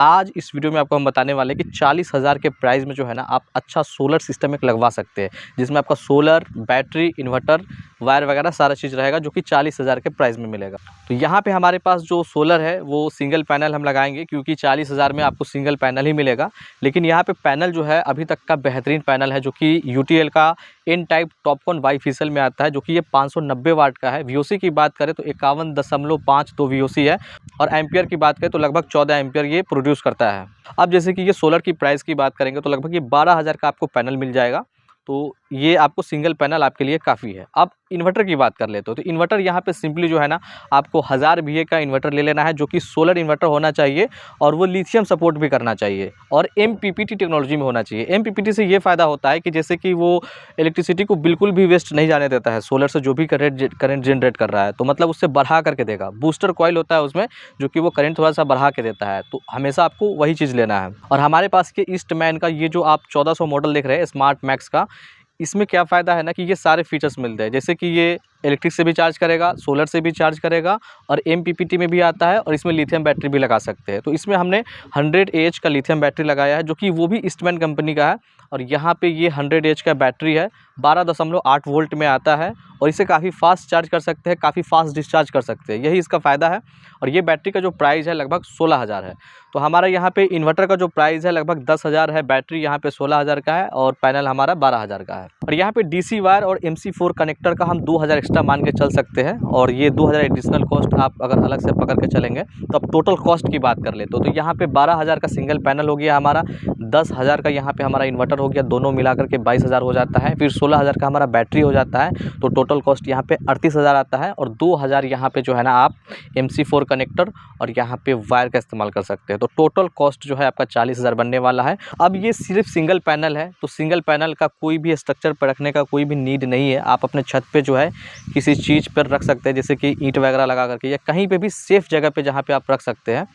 आज इस वीडियो में आपको हम बताने वाले हैं कि 40,000 के प्राइस में जो है ना आप अच्छा सोलर सिस्टम एक लगवा सकते हैं, जिसमें आपका सोलर, बैटरी, इन्वर्टर, वायर वगैरह सारा चीज़ रहेगा, जो कि 40,000 के प्राइस में मिलेगा। तो यहाँ पे हमारे पास जो सोलर है वो सिंगल पैनल हम लगाएंगे, क्योंकि 40,000 में आपको सिंगल पैनल ही मिलेगा। लेकिन यहाँ पे पैनल जो है अभी तक का बेहतरीन पैनल है, जो कि यूटीएल का एन टाइप टॉपकॉन बाईफेशियल में आता है, जो कि ये 590 वाट का है। वीओसी की बात करें तो 51.52 वीओसी है, और एम्पियर की बात करें तो लगभग 14 एम्पियर ये प्रोड्यूस करता है। अब जैसे कि ये सोलर की प्राइस की बात करेंगे तो लगभग ये 12,000 का आपको पैनल मिल जाएगा। तो ये आपको सिंगल पैनल आपके लिए काफ़ी है। अब इन्वर्टर की बात कर लेते हो, तो इन्वर्टर यहाँ पे सिंपली जो है ना आपको 1000 VA का इन्वर्टर ले लेना है, जो कि सोलर इन्वर्टर होना चाहिए, और वो लिथियम सपोर्ट भी करना चाहिए, और MPPT टेक्नोलॉजी में होना चाहिए। MPPT से ये फ़ायदा होता है कि जैसे कि वो इलेक्ट्रिसिटी को बिल्कुल भी वेस्ट नहीं जाने देता है। सोलर से जो भी करंट जनरेट कर रहा है तो मतलब उससे बढ़ा करके देगा। बूस्टर कॉइल होता है उसमें, जो कि वो करंट थोड़ा सा बढ़ा के देता है। तो हमेशा आपको वही चीज़ लेना है। और हमारे पास के ईस्टमैन का ये जो आप 1400 मॉडल देख रहे हैं स्मार्ट मैक्स का, इसमें क्या फ़ायदा है ना कि ये सारे फीचर्स मिलते हैं। जैसे कि ये इलेक्ट्रिक से भी चार्ज करेगा, सोलर से भी चार्ज करेगा, और MPPT में भी आता है, और इसमें लिथियम बैटरी भी लगा सकते हैं। तो इसमें हमने 100 AH का लिथियम बैटरी लगाया है, जो कि वो भी ईस्टमैन कंपनी का है। और यहाँ पे ये 100 AH का बैटरी है, 12.8 वोल्ट में आता है, और इसे काफ़ी फास्ट चार्ज कर सकते हैं, काफ़ी फास्ट डिस्चार्ज कर सकते हैं। यही इसका फ़ायदा है। और ये बैटरी का जो प्राइस है लगभग 16,000 है। तो हमारा यहाँ पे इन्वर्टर का जो प्राइस है लगभग 10,000 है, बैटरी यहाँ पे 16,000 का है, और पैनल हमारा 12,000 का है। और यहाँ पे DC वायर और MC4 कनेक्टर का हम 2,000 एक्स्ट्रा मान के चल सकते हैं, और ये 2,000 एडिशनल कॉस्ट आप अगर अलग से पकड़ के चलेंगे तो अब टोटल कॉस्ट की बात कर लेते हो। तो यहाँ पे 12,000 का सिंगल पैनल हो गया हमारा, 10,000 का यहाँ पे हमारा इन्वर्टर हो गया, दोनों मिलाकर के 22,000 हो जाता है। फिर 16,000 का हमारा बैटरी हो जाता है, तो टोटल कॉस्ट यहाँ पे 38,000 आता है। और 2,000 यहाँ पे जो है ना आप MC4 कनेक्टर और यहाँ पे वायर का इस्तेमाल कर सकते हैं। तो टोटल कॉस्ट जो है आपका 40,000 बनने वाला है। अब ये सिर्फ सिंगल पैनल है, तो सिंगल पैनल का कोई भी स्ट्रक्चर पर रखने का कोई भी नीड नहीं है। आप अपने छत पे जो है किसी चीज़ पर रख सकते हैं, जैसे कि ईंट वगैरह लगा करके, या कहीं पे भी सेफ़ जगह पे जहाँ पे आप रख सकते हैं,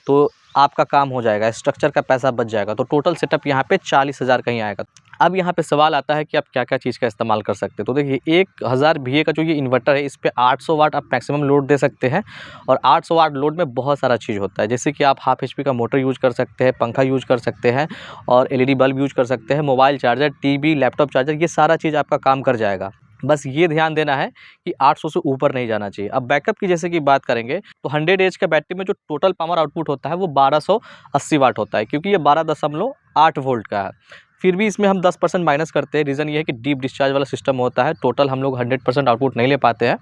तो आपका काम हो जाएगा, स्ट्रक्चर का पैसा बच जाएगा। तो टोटल सेटअप यहाँ पे 40,000 का ही आएगा। अब यहाँ पे सवाल आता है कि आप क्या-क्या चीज़ का इस्तेमाल कर सकते हैं। तो देखिए 1000 VA का जो ये इन्वर्टर है, इस पे 800 वाट आप मैक्सिमम लोड दे सकते हैं, और 800 वाट लोड में बहुत सारा चीज़ होता है। जैसे कि आप हाफ HP का मोटर यूज़ कर सकते हैं, पंखा यूज़ कर सकते हैं, और LED बल्ब यूज़ कर सकते हैं, mobile charger, TV, laptop charger, ये सारा चीज़ आपका काम कर जाएगा। बस ये ध्यान देना है कि 800 से ऊपर नहीं जाना चाहिए। अब बैकअप की जैसे कि बात करेंगे तो 100 AH का बैटरी में जो टोटल पावर आउटपुट होता है वो 1280 वाट होता है, क्योंकि ये 12.8 वोल्ट का है। फिर भी इसमें हम 10% माइनस करते हैं। रीज़न ये है कि डीप डिस्चार्ज वाला सिस्टम होता है, टोटल हम लोग 100% आउटपुट नहीं ले पाते हैं।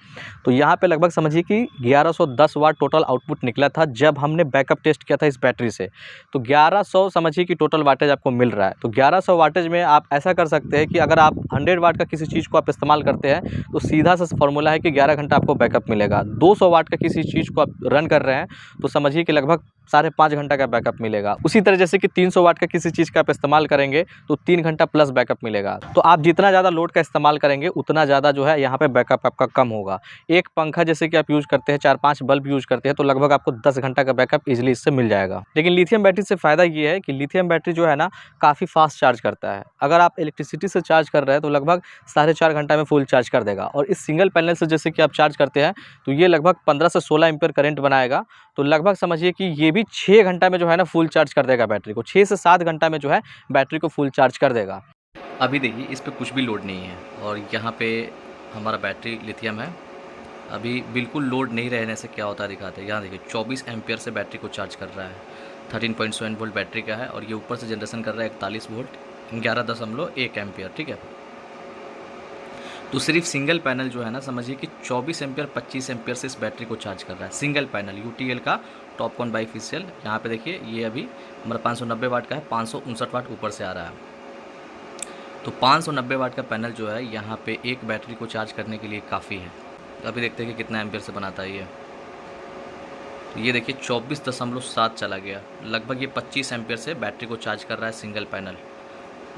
तो यहाँ पे लगभग समझिए कि 1110 वाट टोटल आउटपुट निकला था जब हमने बैकअप टेस्ट किया था इस बैटरी से। तो 1100 समझिए कि टोटल वाटेज आपको मिल रहा है। तो 1100 वाटेज में आप ऐसा कर सकते हैं कि अगर आप 100 वाट का किसी चीज़ को आप इस्तेमाल करते हैं तो सीधा सा फॉर्मूला है कि 11 घंटा आपको बैकअप मिलेगा। 200 वाट का किसी चीज़ को आप रन कर रहे हैं तो समझिए कि लगभग 5.5 घंटा का बैकअप मिलेगा। उसी तरह जैसे कि 300 वाट का किसी चीज़ का आप इस्तेमाल करेंगे तो 3 घंटा प्लस बैकअप मिलेगा। तो आप जितना ज़्यादा लोड का इस्तेमाल करेंगे उतना ज़्यादा जो है यहाँ पे बैकअप आपका कम होगा। एक पंखा जैसे कि आप यूज़ करते हैं, 4-5 बल्ब यूज़ करते हैं, तो लगभग आपको 10 घंटा का बैकअप ईजिली इससे मिल जाएगा। लेकिन लिथियम बैटरी से फ़ायदा ये है कि लिथियम बैटरी जो है ना काफ़ी फास्ट चार्ज करता है। अगर आप इलेक्ट्रिसिटी से चार्ज कर रहे हैं तो लगभग 4.5 घंटा में फुल चार्ज कर देगा, और इस सिंगल पैनल से जैसे कि आप चार्ज करते हैं तो ये लगभग 15 से 16 एम्पीयर करंट बनाएगा। तो लगभग समझिए कि ये भी 6 घंटा में जो है ना फुल चार्ज कर देगा बैटरी को। 6 से 7 घंटा में जो है बैटरी को फुल चार्ज कर देगा। अभी देखिए इस पे कुछ भी लोड नहीं है, और यहाँ पे हमारा बैटरी लिथियम है। अभी बिल्कुल लोड नहीं रहने से क्या होता है दिखाते हैं। यहाँ देखिए 24 एम्पीयर से बैटरी को चार्ज कर रहा है। 13.7 वोल्ट बैटरी का है, और ये ऊपर से जनरेशन कर रहा है 41 वोल्ट, 11.1 एम्पीयर। ठीक है, तो सिर्फ सिंगल पैनल जो है ना समझिए कि 24 एम्पीयर 25 एम्पीयर से इस बैटरी को चार्ज कर रहा है। सिंगल पैनल यूटीएल का टॉपकॉन बाईफेशियल। यहाँ पे देखिए ये अभी हमारा 590 वाट का है, 559 वाट ऊपर से आ रहा है। तो 590 वाट का पैनल जो है यहाँ पे एक बैटरी को चार्ज करने के लिए काफ़ी है। तो अभी देखते हैं कि कितना एम्पीयर से बनाता है ये। तो ये देखिए 24.7 चला गया। लगभग ये 25 एम्पीयर से बैटरी को चार्ज कर रहा है सिंगल पैनल,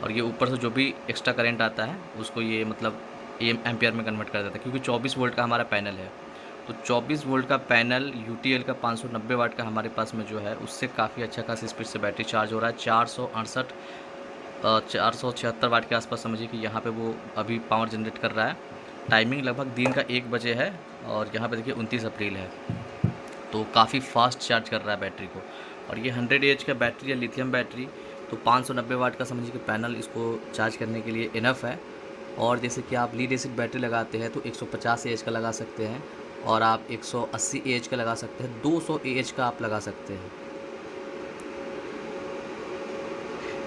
और ये ऊपर से जो भी एक्स्ट्रा करंट आता है उसको ये मतलब एम्पीयर में कन्वर्ट कर देता है, क्योंकि 24 वोल्ट का हमारा पैनल है। तो 24 वोल्ट का पैनल यूटीएल का 590 वाट का हमारे पास में जो है उससे काफ़ी अच्छा खासी स्पीड से बैटरी चार्ज हो रहा है। 476 वाट के आसपास समझिए कि यहाँ पे वो अभी पावर जनरेट कर रहा है। टाइमिंग लगभग दिन का 1 बजे है, और यहाँ पे देखिए 29 अप्रैल है। तो काफ़ी फास्ट चार्ज कर रहा है बैटरी को। और ये 100 एएच का बैटरी है, लिथियम बैटरी। तो 590 वाट का समझिए कि पैनल इसको चार्ज करने के लिए इनफ है। और जैसे कि आप लीड एसिड बैटरी लगाते हैं तो 150 एएच का लगा सकते हैं, और आप 180 एएच का लगा सकते हैं, 200 एएच का आप लगा सकते हैं।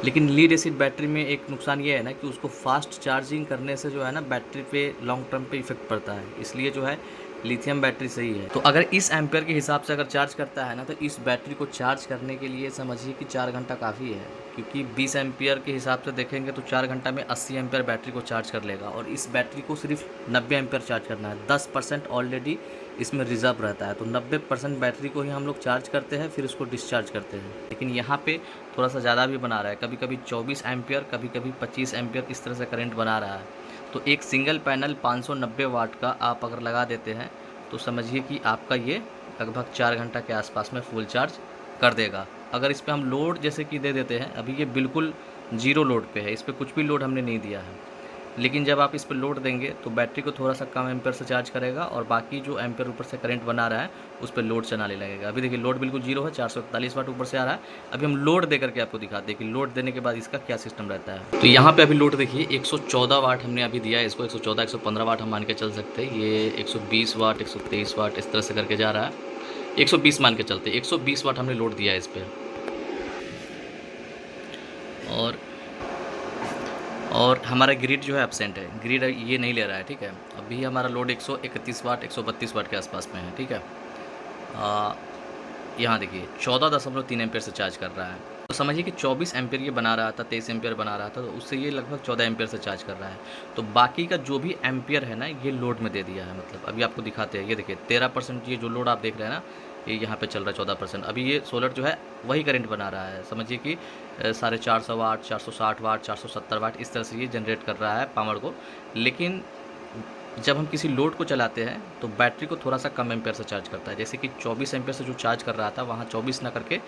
लेकिन लीड एसिड बैटरी में एक नुकसान ये है ना कि उसको फास्ट चार्जिंग करने से जो है ना बैटरी पे लॉन्ग टर्म पे इफेक्ट पड़ता है, इसलिए जो है लिथियम बैटरी सही है। तो अगर इस एम्पेयर के हिसाब से अगर चार्ज करता है ना तो इस बैटरी को चार्ज करने के लिए समझिए कि 4 घंटा काफ़ी है, क्योंकि 20 एम्पियर के हिसाब से देखेंगे तो 4 घंटा में 80 एम्पियर बैटरी को चार्ज कर लेगा। और इस बैटरी को सिर्फ 90 एम्पियर चार्ज करना है, 10% ऑलरेडी इसमें रिजर्व रहता है। तो 90% बैटरी को ही हम लोग चार्ज करते हैं, फिर उसको डिस्चार्ज करते हैं। लेकिन यहाँ पे थोड़ा सा ज़्यादा भी बना रहा है, कभी कभी 24 एम्पियर, कभी कभी 25 एम्पियर, इस तरह से करंट बना रहा है। तो एक सिंगल पैनल 590 वाट का आप अगर लगा देते हैं तो समझिए कि आपका ये लगभग 4 घंटा के आसपास में फुल चार्ज कर देगा। अगर इस पर हम लोड जैसे कि दे देते हैं, अभी ये बिल्कुल ज़ीरो लोड पे है, इस पर कुछ भी लोड हमने नहीं दिया है। लेकिन जब आप इस पर लोड देंगे तो बैटरी को थोड़ा सा कम एम्पेयर से चार्ज करेगा, और बाकी जो एम्पेयर ऊपर से करंट बना रहा है उस पर लोड चलाने लगेगा। अभी देखिए लोड बिल्कुल जीरो है, 441 वाट ऊपर से आ रहा है। अभी हम लोड दे करके आपको दिखाते हैं कि लोड देने के बाद इसका क्या सिस्टम रहता है। तो यहाँ पे अभी लोड देखिए 114 वाट हमने अभी दिया है इसको, 114 115 वाट हम मान के चल सकते हैं। ये 120 वाट 123 वाट इस तरह से करके जा रहा है, 120 मान के चलते, 120 वाट हमने लोड दिया है इस पर। और हमारा ग्रिड जो है एब्सेंट है, ग्रिड ये नहीं ले रहा है, ठीक है। अभी हमारा लोड 131 वाट 132 वाट के आसपास में है, ठीक है। यहाँ देखिए 14.3 एम्पेयर से चार्ज कर रहा है। तो समझिए कि 24 एम्पेयर ये बना रहा था, 23 एम्पेयर बना रहा था, तो उससे ये लगभग 14 एम्पेयर से चार्ज कर रहा है। तो बाकी का जो भी एम्पेयर है ना ये लोड में दे दिया है। मतलब अभी आपको दिखाते हैं, ये देखिए 13% ये जो लोड आप देख रहे हैं ना, ये यहाँ पे चल रहा है 14%। अभी ये सोलर जो है वही करंट बना रहा है, समझिए कि 450 वाट 460 वाट 470 वाट इस तरह से ये जनरेट कर रहा है पावर को। लेकिन जब हम किसी लोड को चलाते हैं तो बैटरी को थोड़ा सा कम एम्पेयर से चार्ज करता है। जैसे कि 24 एम्पेयर से जो चार्ज कर रहा था वहाँ 24 ना करके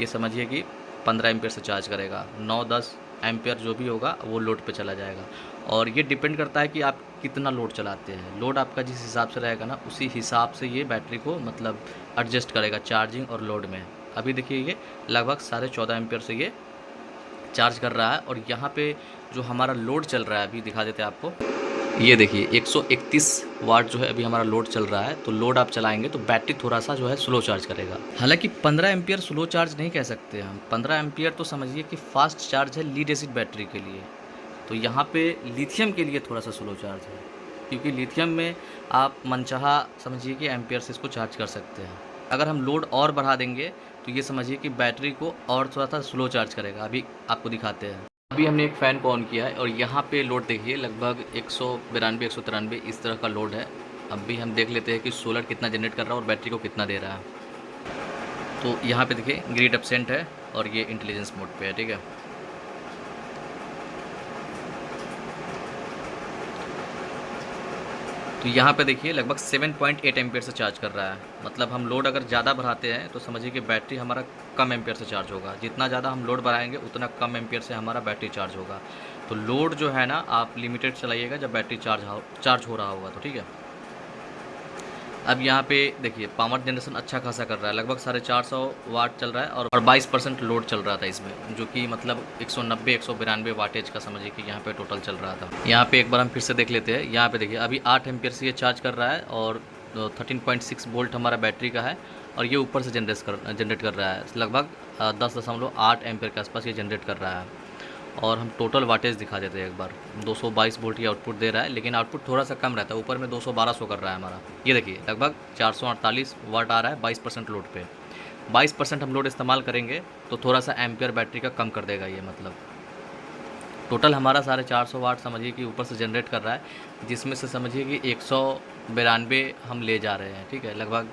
ये समझिए कि 15 एम्पेयर से चार्ज करेगा। 9-10 एम्पेयर जो भी होगा वो लोड पे चला जाएगा। और ये डिपेंड करता है कि आप कितना लोड चलाते हैं। लोड आपका जिस हिसाब से रहेगा ना उसी हिसाब से ये बैटरी को मतलब एडजस्ट करेगा चार्जिंग और लोड में। अभी देखिए ये लगभग 14.5 एम्पेयर से ये चार्ज कर रहा है। और यहाँ पे जो हमारा लोड चल रहा है अभी दिखा देते हैं आपको, ये देखिए 131 वाट जो है अभी हमारा लोड चल रहा है। तो लोड आप चलाएंगे तो बैटरी थोड़ा सा जो है स्लो चार्ज करेगा। हालांकि 15 एम्पियर स्लो चार्ज नहीं कह सकते हम, 15 एम्पियर तो समझिए कि फास्ट चार्ज है लीड एसिड बैटरी के लिए। तो यहाँ पे लिथियम के लिए थोड़ा सा स्लो चार्ज है, क्योंकि लिथियम में आप मनचाहा समझिए कि एम्पियर से इसको चार्ज कर सकते हैं। अगर हम लोड और बढ़ा देंगे तो ये समझिए कि बैटरी को और थोड़ा सा स्लो चार्ज करेगा। अभी आपको दिखाते हैं। अभी हमने एक फ़ैन को ऑन किया है और यहाँ पे लोड देखिए लगभग 192 193 इस तरह का लोड है। अभी हम देख लेते हैं कि सोलर कितना जनरेट कर रहा है और बैटरी को कितना दे रहा है। तो यहाँ पे देखिए ग्रिड एब्सेंट है और ये इंटेलिजेंस मोड पे है, ठीक है। तो यहाँ पे देखिए लगभग 7.8 एम्पियर से चार्ज कर रहा है। मतलब हम लोड अगर ज़्यादा बढ़ाते हैं तो समझिए कि बैटरी हमारा कम एम्पियर से चार्ज होगा। जितना ज़्यादा हम लोड बढ़ाएंगे उतना कम एम्पियर से हमारा बैटरी चार्ज होगा। तो लोड जो है ना आप लिमिटेड चलाइएगा जब बैटरी चार्ज हो रहा होगा, तो ठीक है। अब यहाँ पे देखिए पावर जनरेशन अच्छा खासा कर रहा है, लगभग 450 वाट चल रहा है और 22% लोड चल रहा था इसमें, जो कि मतलब 190 192 वाटेज का समझिए कि यहाँ पे टोटल चल रहा था। यहाँ पे एक बार हम फिर से देख लेते हैं। यहाँ पे देखिए अभी 8 एम्पियर से ये चार्ज कर रहा है और 13.6 वोल्ट हमारा बैटरी का है और ये ऊपर से जनरेट कर रहा है लगभग 10.8 एम्पियर के आसपास ये जनरेट कर रहा है। और हम टोटल वाटेज दिखा देते हैं एक बार। 222 वोल्ट की आउटपुट दे रहा है, लेकिन आउटपुट थोड़ा सा कम रहता है, ऊपर में 200-1200 कर रहा है हमारा। ये देखिए लगभग 448 वाट आ रहा है 22% लोड पे। 22% हम लोड इस्तेमाल करेंगे तो थोड़ा सा एम्पियर बैटरी का कम कर देगा ये। मतलब टोटल हमारा 450 वाट समझिए कि ऊपर से जनरेट कर रहा है, जिसमें से समझिए कि 192 हम ले जा रहे हैं, ठीक है। लगभग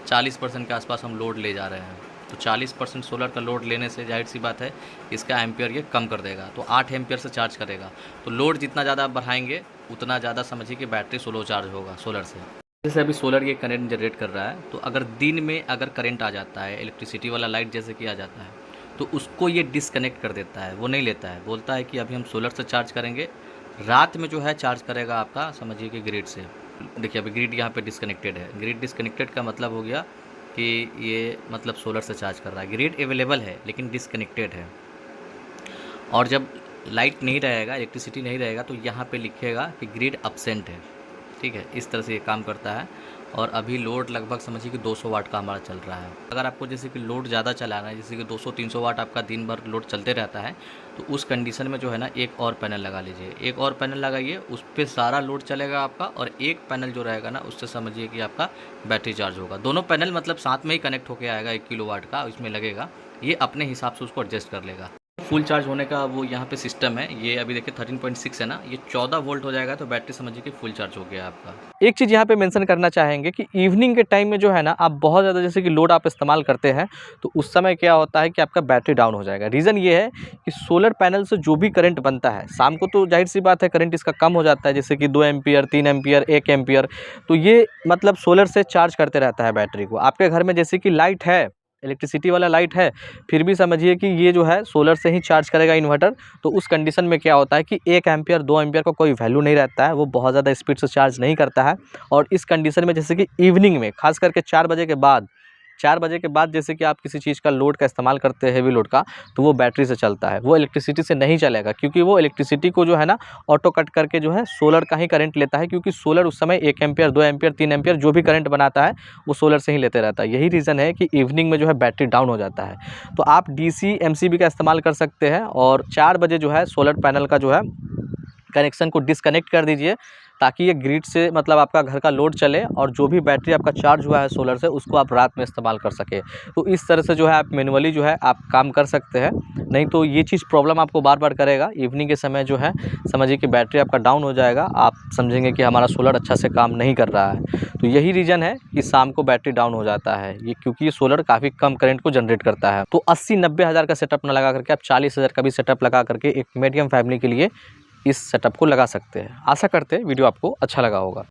40% के आसपास हम लोड ले जा रहे हैं। तो 40% सोलर का लोड लेने से जाहिर सी बात है इसका एम्पियर ये कम कर देगा। तो 8 एम्पियर से चार्ज करेगा। तो लोड जितना ज़्यादा आप बढ़ाएंगे उतना ज़्यादा समझिए कि बैटरी स्लो चार्ज होगा सोलर से। जैसे अभी सोलर ये करंट जनरेट कर रहा है, तो अगर दिन में अगर करंट आ जाता है, इलेक्ट्रिसिटी वाला लाइट जैसे कि आ जाता है, तो उसको ये डिसकनेक्ट कर देता है, वो नहीं लेता है। बोलता है कि अभी हम सोलर से चार्ज करेंगे, रात में जो है चार्ज करेगा आपका समझिए कि ग्रिड से। देखिए अभी ग्रिड यहाँ पे डिसकनेक्टेड है। ग्रिड डिसकनेक्टेड का मतलब हो गया कि ये मतलब सोलर से चार्ज कर रहा है। ग्रिड अवेलेबल है लेकिन डिसकनेक्टेड है। और जब लाइट नहीं रहेगा, इलेक्ट्रिसिटी नहीं रहेगा, तो यहाँ पे लिखेगा कि ग्रिड अब्सेंट है। ठीक है, इस तरह से ये काम करता है। और अभी लोड लगभग समझिए कि 200 वाट का हमारा चल रहा है। अगर आपको जैसे कि लोड ज़्यादा चलाना है, जैसे कि 200-300 वाट आपका दिन भर लोड चलते रहता है, तो उस कंडीशन में जो है ना एक और पैनल लगा लीजिए। एक और पैनल लगाइए, उस पर सारा लोड चलेगा आपका, और एक पैनल जो रहेगा ना उससे समझिए कि आपका बैटरी चार्ज होगा। दोनों पैनल मतलब साथ में ही कनेक्ट होकर आएगा, 1 किलो वाट का इसमें लगेगा। ये अपने हिसाब से उसको एडजस्ट कर लेगा। फुल चार्ज होने का वो यहाँ पे सिस्टम है। ये अभी देखिए 13.6 है ना, ये 14 वोल्ट हो जाएगा तो बैटरी समझिए कि फुल चार्ज हो गया आपका। एक चीज़ यहाँ पे मेंशन करना चाहेंगे कि इवनिंग के टाइम में जो है ना आप बहुत ज़्यादा जैसे कि लोड आप इस्तेमाल करते हैं, तो उस समय क्या होता है कि आपका बैटरी डाउन हो जाएगा। रीज़न ये है कि सोलर पैनल से जो भी करंट बनता है, शाम को तो जाहिर सी बात है करंट इसका कम हो जाता है, जैसे कि 2 एम्पियर, 3 एम्पियर, 1 एम्पियर, तो ये मतलब सोलर से चार्ज करते रहता है बैटरी को। आपके घर में जैसे कि लाइट है, इलेक्ट्रिसिटी वाला लाइट है, फिर भी समझिए कि ये जो है सोलर से ही चार्ज करेगा इन्वर्टर। तो उस कंडीशन में क्या होता है कि 1 एम्पियर 2 एम्पियर का कोई वैल्यू नहीं रहता है, वो बहुत ज़्यादा स्पीड से चार्ज नहीं करता है। और इस कंडीशन में जैसे कि इवनिंग में खास करके 4 बजे के बाद जैसे कि आप किसी चीज़ का लोड का इस्तेमाल करते हैं, हेवी लोड का, तो वो बैटरी से चलता है, वो इलेक्ट्रिसिटी से नहीं चलेगा, क्योंकि वो इलेक्ट्रिसिटी को जो है ना ऑटो कट करके जो है सोलर का ही करंट लेता है। क्योंकि सोलर उस समय 1 एम्पियर 2 एम्पियर 3 एम्पियर जो भी करंट बनाता है वो सोलर से ही लेते रहता है। यही रीज़न है कि इवनिंग में जो है बैटरी डाउन हो जाता है। तो आप डीसी एमसीबी का इस्तेमाल कर सकते हैं, और 4 बजे जो है सोलर पैनल का जो है कनेक्शन को डिस्कनेक्ट कर दीजिए, ताकि ये ग्रिड से मतलब आपका घर का लोड चले, और जो भी बैटरी आपका चार्ज हुआ है सोलर से उसको आप रात में इस्तेमाल कर सकें। तो इस तरह से जो है आप मैनुअली जो है आप काम कर सकते हैं, नहीं तो ये चीज़ प्रॉब्लम आपको बार बार करेगा। इवनिंग के समय जो है समझिए कि बैटरी आपका डाउन हो जाएगा, आप समझेंगे कि हमारा सोलर अच्छा से काम नहीं कर रहा है। तो यही रीज़न है कि शाम को बैटरी डाउन हो जाता है, ये क्योंकि ये सोलर काफ़ी कम करंट को जनरेट करता है। तो 80-90 हज़ार का सेटअप ना लगा करके आप 40 हज़ार का भी सेटअप लगा करके एक मीडियम फैमिली के लिए इस सेटअप को लगा सकते हैं। आशा करते हैं वीडियो आपको अच्छा लगा होगा।